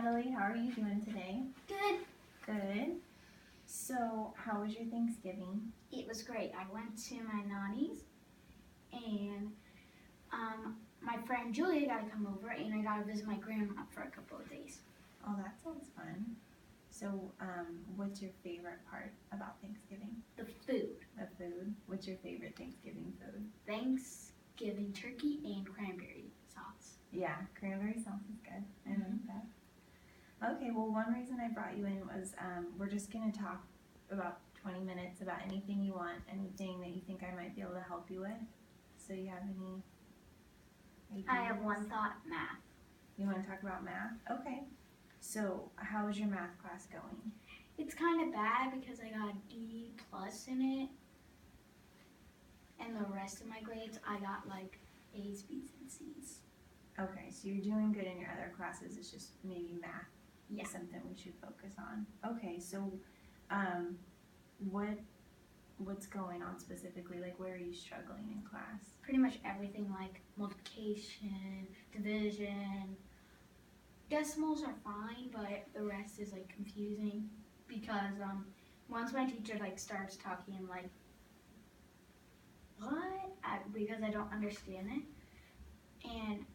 Natalie, how are you doing today? Good. Good. So, how was your Thanksgiving? It was great. I went to my nanny's, and my friend Julia got to come over, and I got to visit my grandma for a couple of days. Oh, that sounds fun. So, what's your favorite part about Thanksgiving? The food. The food. What's your favorite Thanksgiving food? Thanksgiving turkey and cranberry sauce. Yeah, cranberry sauce is good. I like that. Okay, well, one reason I brought you in was we're just going to talk about 20 minutes about anything you want, anything that you think I might be able to help you with. So you have any ideas? I have one thought, math. You want to talk about math? Okay. So how is your math class going? It's kind of bad because I got a D plus in it, and the rest of my grades I got like A's, B's, and C's. Okay, so you're doing good in your other classes. It's just maybe math Yeah. is something we should focus on. Okay, so what's going on specifically? Like, where are you struggling in class? Pretty much everything like multiplication, division. Decimals are fine, but the rest is like confusing because once my teacher like starts talking, I'm like, what? Because I don't understand it, and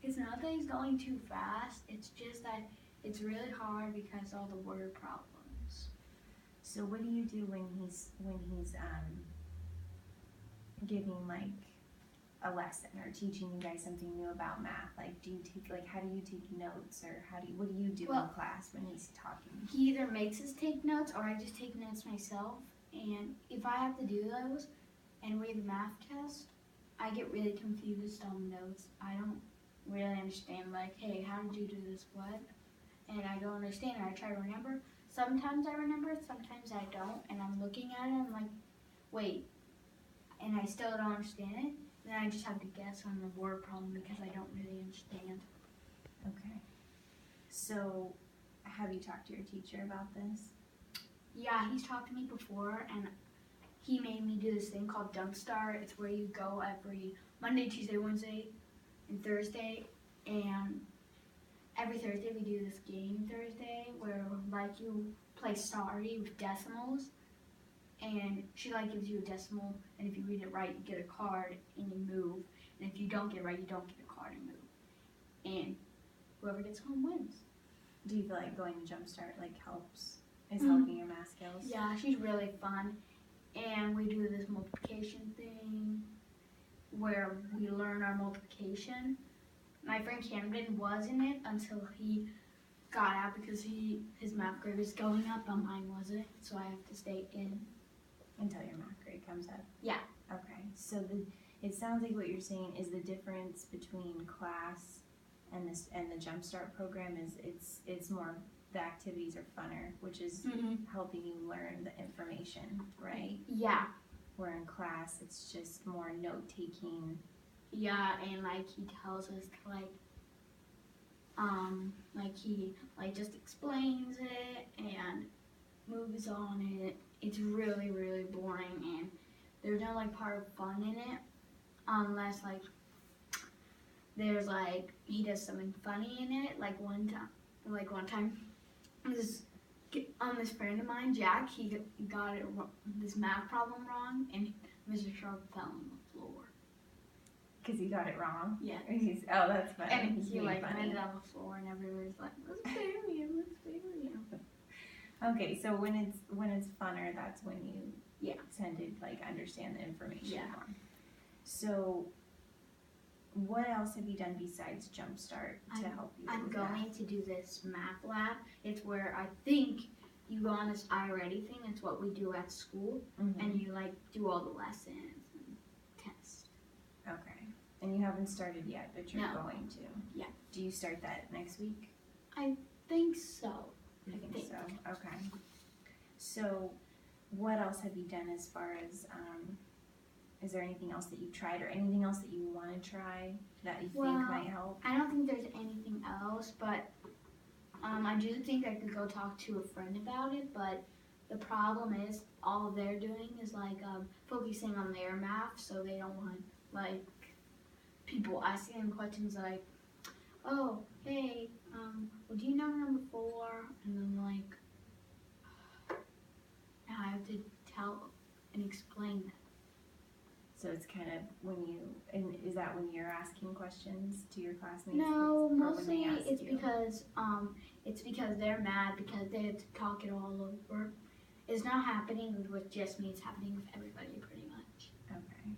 it's not that he's going too fast. It's just that it's really hard because all the word problems. So what do you do when he's giving like a lesson or teaching you guys something new about math? Like, how do you take notes, or what do you do in class when he's talking? He either makes us take notes or I just take notes myself. And if I have to do those and read the math test, I get really confused on notes. I don't really understand, like, hey, how did you do this, what? And I don't understand, and I try to remember. Sometimes I remember, sometimes I don't, and I'm looking at it, and I'm like, wait, and I still don't understand it. Then I just have to guess on the word problem because I don't really understand. Okay. So, have you talked to your teacher about this? Yeah, he's talked to me before, and he made me do this thing called Dump Start. It's where you go every Monday, Tuesday, Wednesday, and Thursday, and every Thursday we do this game Thursday where like you play Sorry with decimals, and she like gives you a decimal, and if you read it right, you get a card and you move, and if you don't get it right, you don't get a card and move, and whoever gets home wins. Do you feel like going to Jumpstart like helping your math skills? Yeah, she's really fun, and we do this multiplication thing where we learn our multiplication. My friend Camden was in it until he got out because his math grade was going up, but mine wasn't, so I have to stay in. Until your math grade comes up? Yeah. Okay, so it sounds like what you're saying is the difference between class and the Jumpstart program is it's more, the activities are funner, which is helping you learn the information, right? Yeah. Where in class it's just more note taking. Yeah, and like he tells us to like he like just explains it and moves on it. It's really, really boring, and there's no like part of fun in it unless like there's like he does something funny in it. Like one time this friend of mine, Jack, he got this math problem wrong, and Mr. Sharp fell on the floor. Because he got it wrong? Yeah. Oh, that's funny. And he like landed on the floor, and everybody's like, let's bury him, let's bury him. Okay, so when it's funner, that's when you tend to like understand the information more. So what else have you done besides Jumpstart to help you? I'm going to do this math lab. It's where I think you go on this iReady thing. It's what we do at school, and you like do all the lessons and test. Okay, and you haven't started yet, but you're going to. Yeah. Do you start that next week? I think so. I think so. Okay. So, what else have you done as far as? Is there anything else that you've tried, or anything else that you want to try that you think might help? I don't think there's anything else, but I do think I could go talk to a friend about it. But the problem is, all they're doing is like focusing on their math, so they don't want like people asking them questions like, "Oh, hey, well, do you So it's kind of and is that when you're asking questions to your classmates? No, or when mostly they ask it's you? because they're mad because they had to talk it all over. It's not happening with just me, it's happening with everybody pretty much. Okay.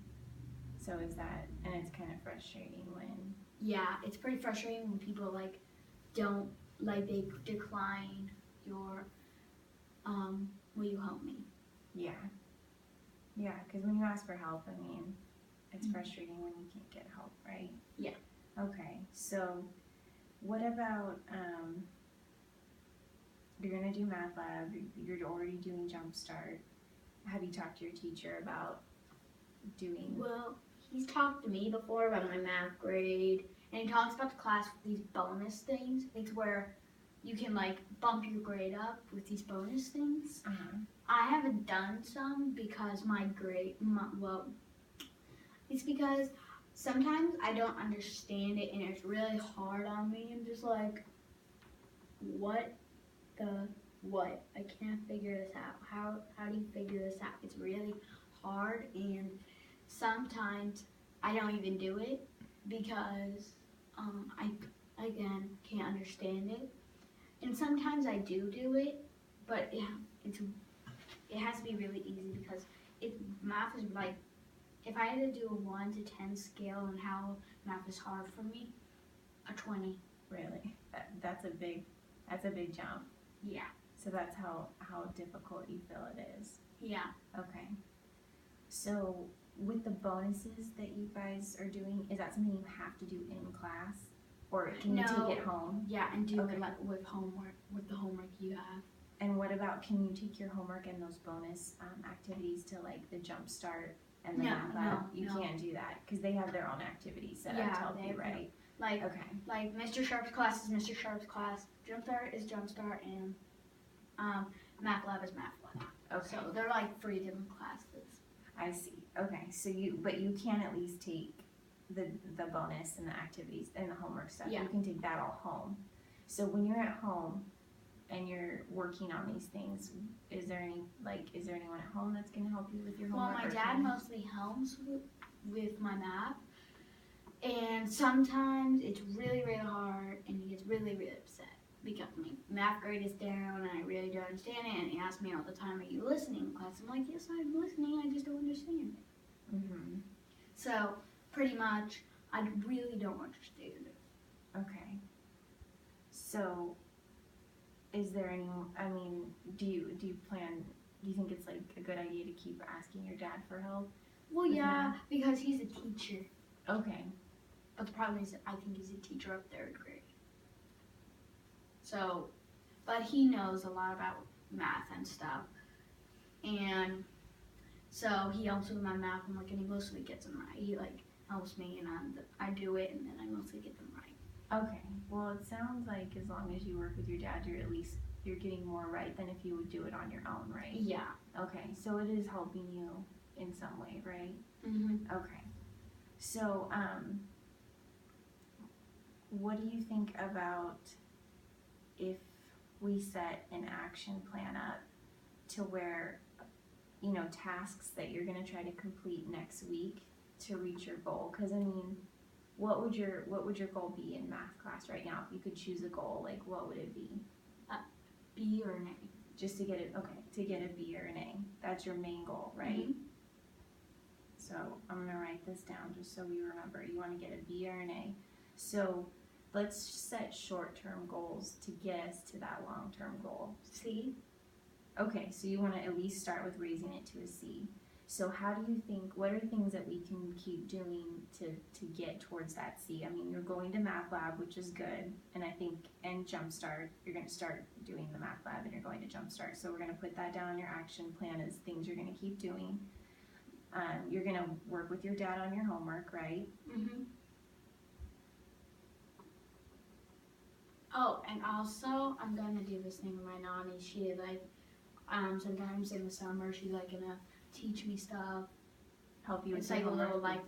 So is that, and it's kind of frustrating when. Yeah, it's pretty frustrating when people don't, they decline your, will you help me? Yeah. Yeah, because when you ask for help, I mean, it's frustrating when you can't get help, right? Yeah. Okay, so what about, you're gonna do math lab, you're already doing Jumpstart. Have you talked to your teacher about doing? Well, he's talked to me before about my math grade, and he talks about the class with these bonus things. It's where you can bump your grade up with these bonus things. Uh-huh. I haven't done some because it's because sometimes I don't understand it and it's really hard on me. I'm just like, what? I can't figure this out. How do you figure this out? It's really hard, and sometimes I don't even do it because I again can't understand it. And sometimes I do it, but it has to be really easy because math is if I had to do a 1 to 10 scale on how math is hard for me, a 20. Really? That's a big jump. Yeah. So that's how difficult you feel it is. Yeah. Okay. So with the bonuses that you guys are doing, is that something you have to do in class? Or can you take it home? Yeah, and do it with homework, with the homework you have. And what about, can you take your homework and those bonus activities to the Jumpstart and the math lab? You can't do that because they have their own activities set up to help you, right? Like Mr. Sharp's class is Mr. Sharp's class, Jumpstart is Jumpstart, and Math Lab is Math Lab. Okay. So they're 3 different classes. I see. Okay. So you can at least take the bonus and the activities and the homework stuff. Yeah. You can take that all home. So when you're at home and you're working on these things, is there anyone at home that's going to help you with your homework? Well, my dad mostly helps with my math, and sometimes it's really, really hard, and he gets really, really upset because my math grade is down and I really don't understand it, and he asks me all the time, are you listening in class? I'm like, yes, I'm listening, I just don't understand it. Mm-hmm. So pretty much, I really don't understand it. Okay. So is there do you think it's a good idea to keep asking your dad for help? Well, yeah, because he's a teacher. Okay. But the problem is, I think he's a teacher of 3rd grade. So, but he knows a lot about math and stuff. And so he helps with my math homework, and he mostly gets them right. He helps me, and I do it, and then I mostly get them right. Okay. Well, it sounds like as long as you work with your dad, you're getting more right than if you would do it on your own, right? Yeah. Okay. So it is helping you in some way, right? Mhm. Okay. So, what do you think about if we set an action plan up to where, tasks that you're going to try to complete next week to reach your goal? Because what would your goal be in math class right now? If you could choose a goal, what would it be? B or an A. Just to get it, to get a B or an A. That's your main goal, right? Mm-hmm. So I'm going to write this down just so we remember. You want to get a B or an A. So let's set short-term goals to get us to that long-term goal. C. Okay, so you want to at least start with raising it to a C. So how do you think, what are things that we can keep doing to get towards that C? You're going to Math Lab, which is good, and I think, and Jumpstart, you're going to start doing the Math Lab and you're going to Jumpstart. So we're going to put that down on your action plan as things you're going to keep doing. You're going to work with your dad on your homework, right? Mm-hmm. Oh, and also, I'm going to do this thing with my nanny. She, sometimes in the summer, she's, going to teach me stuff. Help you with it's your homework. A little,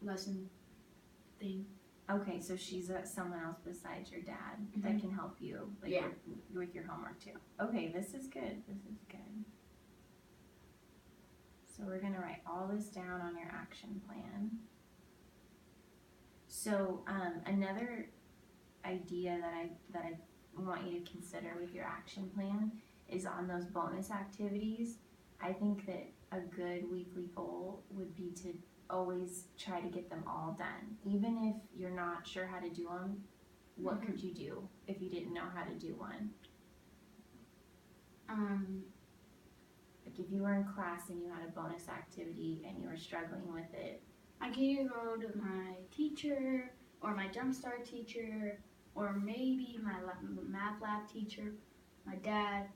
lesson thing. Okay, so she's someone else besides your dad that can help you, with your homework, too. Okay, this is good. This is good. So we're gonna write all this down on your action plan. So another idea that I want you to consider with your action plan is on those bonus activities. I think that a good weekly goal would be to always try to get them all done. Even if you're not sure how to do them, what could you do if you didn't know how to do one? Like if you were in class and you had a bonus activity and you were struggling with it. I could either go to my teacher or my Jumpstart teacher or maybe my math lab teacher, my dad,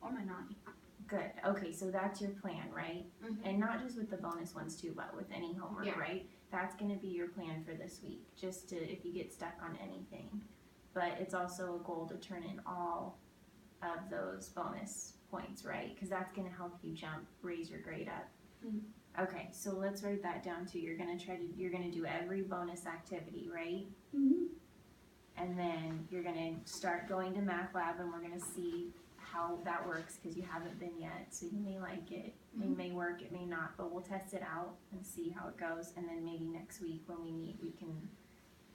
or my nanny. Good. Okay, so that's your plan, right? And not just with the bonus ones too, but with any homework, right? That's going to be your plan for this week, just to if you get stuck on anything. But it's also a goal to turn in all of those bonus points, right? Because that's going to help you raise your grade up. Okay, so let's write that down too. You're gonna do every bonus activity, right? And then you're gonna start going to math lab, and we're gonna see how that works because you haven't been yet. So you may like it, it may work, it may not, but we'll test it out and see how it goes. And then maybe next week when we meet, we can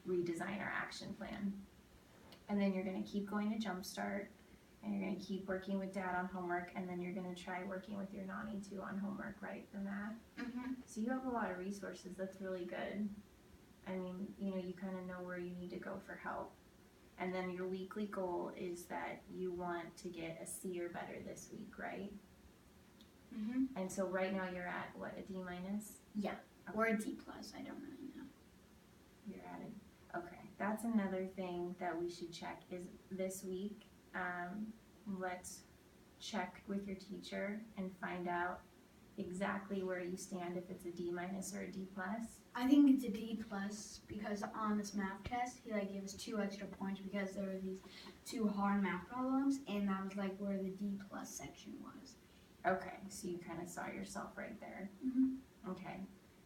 redesign our action plan. And then you're gonna keep going to Jumpstart. And you're going to keep working with Dad on homework, and then you're going to try working with your nanny too on homework, right, for math? So you have a lot of resources. That's really good. I mean, you know, you kind of know where you need to go for help. And then your weekly goal is that you want to get a C or better this week, right? And so right now you're at, what, a D minus? Yeah, or a D plus, I don't really know. You're at it. Okay, that's another thing that we should check is this week. Let's check with your teacher and find out exactly where you stand, if it's a D minus or a D plus. I think it's a D plus because on this math test, he like gave us 2 extra points because there were these 2 hard math problems, and that was like where the D plus section was. Okay, so you kind of saw yourself right there. Okay,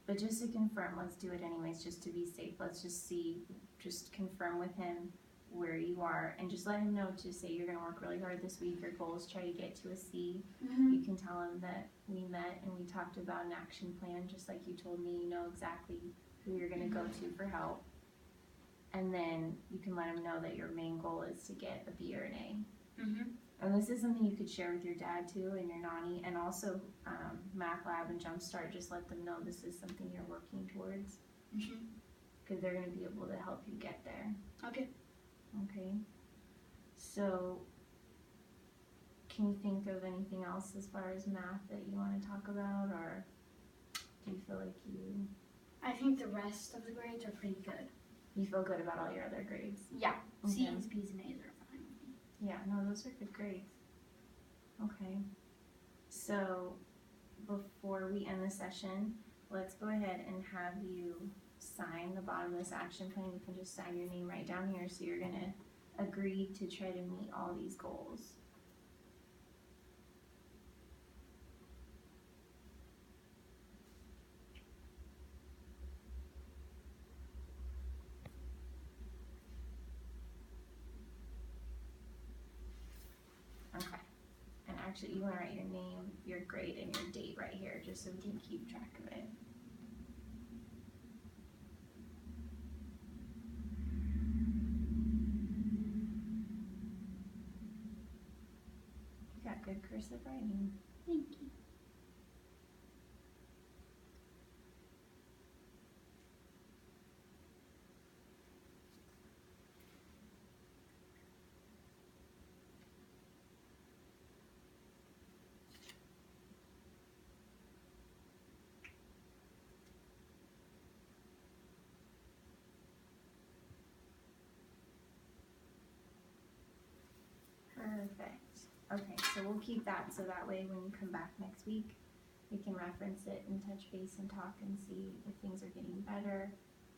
but just to confirm, let's do it anyways, just to be safe. Let's just confirm with him where you are, and just let him know to say you're going to work really hard this week. Your goal is try to get to a C. You can tell him that we met and we talked about an action plan, just like you told me. You know exactly who you're going to go to for help. And then you can let him know that your main goal is to get a B or an A. And this is something you could share with your dad too and your nanny, and also Math Lab and Jumpstart. Just let them know this is something you're working towards, because they're going to be able to help you get there. Okay, so can you think of anything else as far as math that you want to talk about, or do you feel like I think the rest of the grades are pretty good. You feel good about all your other grades? Yeah, Okay. C's, B's, and A's are fine. Yeah, no, those are good grades. Okay, so before we end the session, let's go ahead and have you sign the bottom of this action plan. You can just sign your name right down here, so you're going to agree to try to meet all these goals. Okay, and actually you want to write your name, your grade, and your date right here, just so we can keep track of it. You got good cursive writing. Thank you. Perfect. Okay, so we'll keep that so that way when you come back next week, we can reference it and touch base and talk and see if things are getting better,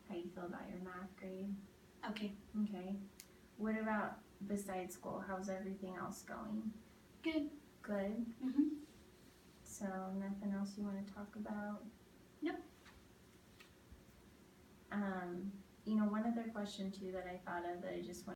how you feel about your math grade. Okay. Okay. What about besides school? How's everything else going? Good. Good? So nothing else you want to talk about? Nope. You know, one other question too that I thought of that I just want